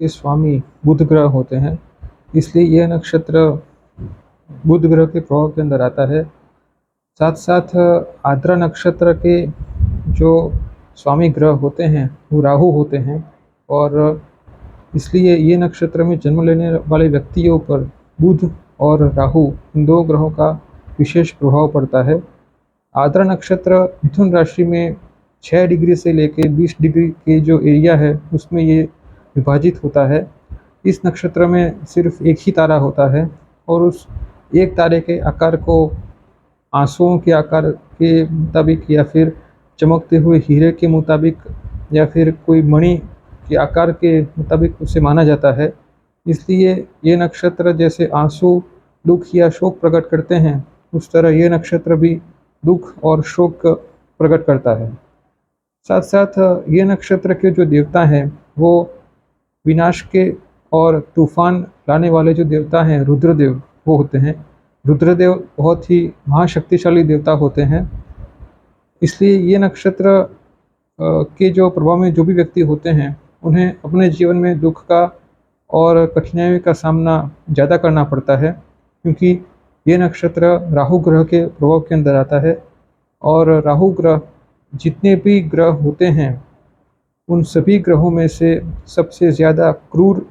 के स्वामी बुध ग्रह होते हैं, इसलिए यह नक्षत्र बुध ग्रह के प्रभाव के अंदर आता है। साथ साथ आर्द्रा नक्षत्र के जो स्वामी ग्रह होते हैं वो राहु होते हैं, और इसलिए ये नक्षत्र में जन्म लेने वाले व्यक्तियों पर बुध और राहु इन दो ग्रहों का विशेष प्रभाव पड़ता है। आर्द्रा नक्षत्र मिथुन राशि में 6 डिग्री से लेकर 20 डिग्री के जो एरिया है उसमें ये विभाजित होता है। इस नक्षत्र में सिर्फ एक ही तारा होता है, और उस एक तारे के आकार को आंसुओं के आकार के मुताबिक, या फिर चमकते हुए हीरे के मुताबिक, या फिर कोई मणि के आकार के मुताबिक उसे माना जाता है। इसलिए ये नक्षत्र जैसे आंसू, दुख या शोक प्रकट करते हैं, उस तरह ये नक्षत्र भी दुख और शोक प्रकट करता है। साथ साथ ये नक्षत्र के जो देवता हैं वो विनाश के और तूफान लाने वाले जो देवता हैं रुद्रदेव वो होते हैं। रुद्रदेव बहुत ही महाशक्तिशाली देवता होते हैं। इसलिए ये नक्षत्र के जो प्रभाव में जो भी व्यक्ति होते हैं उन्हें अपने जीवन में दुख का और कठिनाइयों का सामना ज़्यादा करना पड़ता है, क्योंकि ये नक्षत्र राहु ग्रह के प्रभाव के अंदर आता है। और राहु ग्रह जितने भी ग्रह होते हैं उन सभी ग्रहों में से सबसे ज़्यादा क्रूर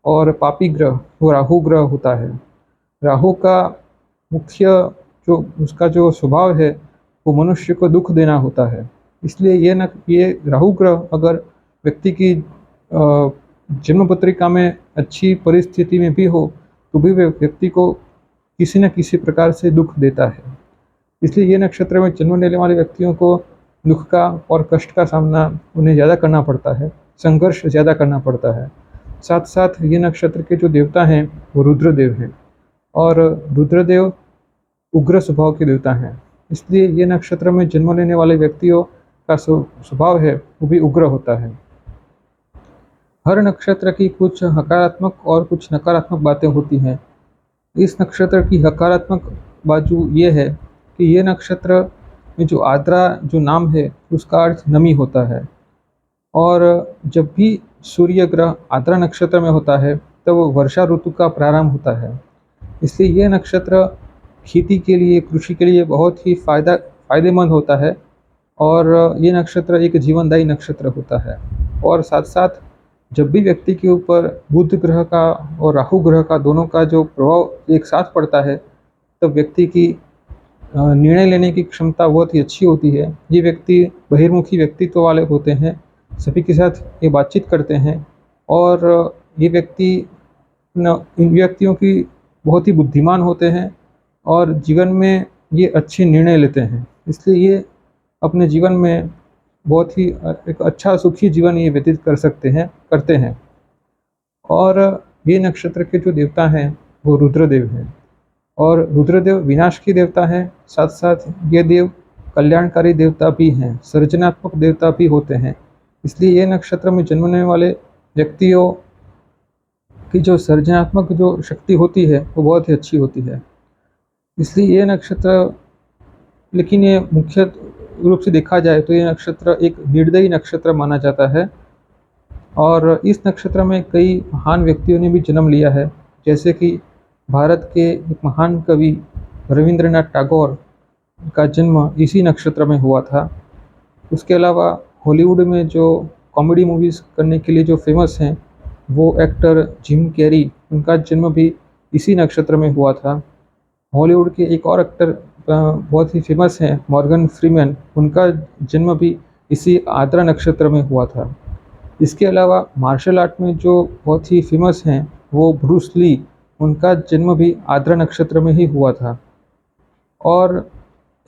और पापी ग्रह वो राहु ग्रह होता है। राहु का मुख्य जो उसका जो स्वभाव है वो मनुष्य को दुख देना होता है। इसलिए ये राहु ग्रह अगर व्यक्ति की जन्म पत्रिका में अच्छी परिस्थिति में भी हो तो भी वह व्यक्ति को किसी न किसी प्रकार से दुख देता है। इसलिए ये नक्षत्र में जन्म लेने वाले व्यक्तियों को दुख का और कष्ट का सामना उन्हें ज़्यादा करना पड़ता है, संघर्ष ज़्यादा करना पड़ता है। साथ साथ ये नक्षत्र के जो देवता हैं वो रुद्रदेव हैं, और रुद्रदेव उग्र स्वभाव के देवता हैं। इसलिए ये नक्षत्र में जन्म लेने वाले व्यक्तियों का स्वभाव है वो भी उग्र होता है। हर नक्षत्र की कुछ सकारात्मक और कुछ नकारात्मक बातें होती हैं। इस नक्षत्र की सकारात्मक बाजू ये है कि ये नक्षत्र में जो आर्द्रा जो नाम है उसका अर्थ नमी होता है, और जब भी सूर्य ग्रह आर्द्रा नक्षत्र में होता है तब वर्षा ऋतु का प्रारंभ होता है। इसलिए ये नक्षत्र खेती के लिए, कृषि के लिए बहुत ही फायदेमंद होता है, और ये नक्षत्र एक जीवनदायी नक्षत्र होता है। और साथ साथ जब भी व्यक्ति के ऊपर बुध ग्रह का और राहु ग्रह का दोनों का जो प्रभाव एक साथ पड़ता है तब व्यक्ति की निर्णय लेने की क्षमता बहुत ही अच्छी होती है। ये व्यक्ति बहिर्मुखी व्यक्तित्व वाले होते हैं, सभी के साथ ये बातचीत करते हैं, और ये व्यक्ति इन व्यक्तियों की बहुत ही बुद्धिमान होते हैं और जीवन में ये अच्छे निर्णय लेते हैं। इसलिए ये अपने जीवन में बहुत ही एक अच्छा सुखी जीवन ये व्यतीत करते हैं। और ये नक्षत्र के जो देवता हैं वो रुद्रदेव हैं, और रुद्रदेव विनाश के देवता हैं। साथ साथ ये देव कल्याणकारी देवता भी हैं, सृजनात्मक देवता भी होते हैं। इसलिए ये नक्षत्र में जन्मने वाले व्यक्तियों की जो सृजनात्मक जो शक्ति होती है वो बहुत ही अच्छी होती है। इसलिए ये नक्षत्र, लेकिन ये मुख्य रूप से देखा जाए तो ये नक्षत्र एक निर्दयी नक्षत्र माना जाता है, और इस नक्षत्र में कई महान व्यक्तियों ने भी जन्म लिया है। जैसे कि भारत के एक महान कवि रविंद्रनाथ टैगोर का जन्म इसी नक्षत्र में हुआ था। उसके अलावा हॉलीवुड में जो कॉमेडी मूवीज़ करने के लिए जो फेमस हैं वो एक्टर जिम कैरी, उनका जन्म भी इसी नक्षत्र में हुआ था। हॉलीवुड के एक और एक्टर बहुत ही फेमस हैं मॉर्गन फ्रीमैन, उनका जन्म भी इसी आर्द्रा नक्षत्र में हुआ था। इसके अलावा मार्शल आर्ट में जो बहुत ही फेमस हैं वो ब्रूस ली, उनका जन्म भी आर्द्रा नक्षत्र में ही हुआ था। और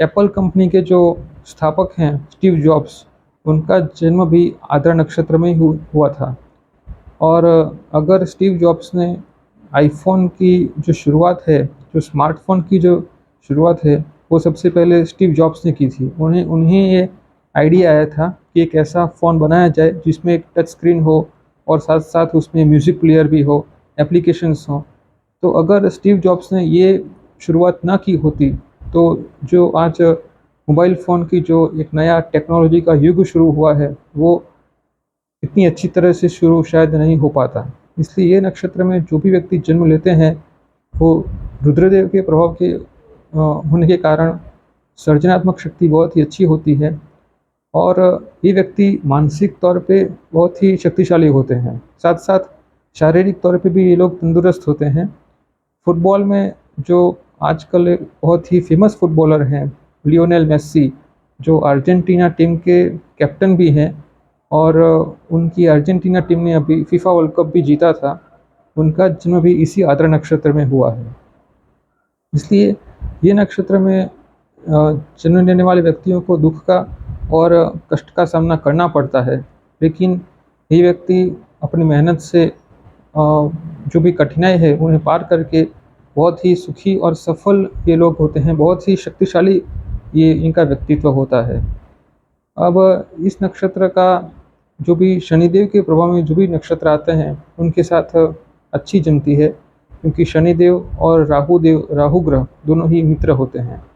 एप्पल कंपनी के जो स्थापक हैं स्टीव जॉब्स, उनका जन्म भी आर्द्रा नक्षत्र में ही हुआ था। और अगर स्टीव जॉब्स ने आईफोन की जो शुरुआत है, जो स्मार्टफोन की जो शुरुआत है, वो सबसे पहले स्टीव जॉब्स ने की थी। उन्हें ये आइडिया आया था कि एक ऐसा फ़ोन बनाया जाए जिसमें एक टच स्क्रीन हो और साथ साथ उसमें म्यूज़िक प्लेयर भी हो, एप्लीकेशंस हो। तो अगर स्टीव जॉब्स ने ये शुरुआत ना की होती तो जो आज मोबाइल फ़ोन की जो एक नया टेक्नोलॉजी का युग शुरू हुआ है वो इतनी अच्छी तरह से शुरू शायद नहीं हो पाता। इसलिए ये नक्षत्र में जो भी व्यक्ति जन्म लेते हैं, वो रुद्रदेव के प्रभाव के होने के कारण सृजनात्मक शक्ति बहुत ही अच्छी होती है और ये व्यक्ति मानसिक तौर पे बहुत ही शक्तिशाली होते हैं। साथ-साथ शारीरिक तौर पे भी ये लोग तंदुरुस्त होते हैं। फुटबॉल में जो आजकल एक बहुत ही फ़ेमस फुटबॉलर हैं, लियोनेल मेस्सी, जो अर्जेंटीना टीम के कैप्टन भी हैं और उनकी अर्जेंटीना टीम ने अभी फीफा वर्ल्ड कप भी जीता था। उनका जन्म भी इसी आद्रा नक्षत्र में हुआ है। इसलिए ये नक्षत्र में जन्म लेने वाले व्यक्तियों को दुःख का और कष्ट का सामना करना पड़ता है। लेकिन ये व्यक्ति अपनी मेहनत से जो भी कठिनाई है उन्हें पार करके बहुत ही सुखी और सफल ये लोग होते हैं, बहुत ही शक्तिशाली ये इनका व्यक्तित्व होता है। अब इस नक्षत्र का जो भी शनिदेव के प्रभाव में जो भी नक्षत्र आते हैं, उनके साथ अच्छी जमती है क्योंकि शनिदेव और राहु ग्रह दोनों ही मित्र होते हैं।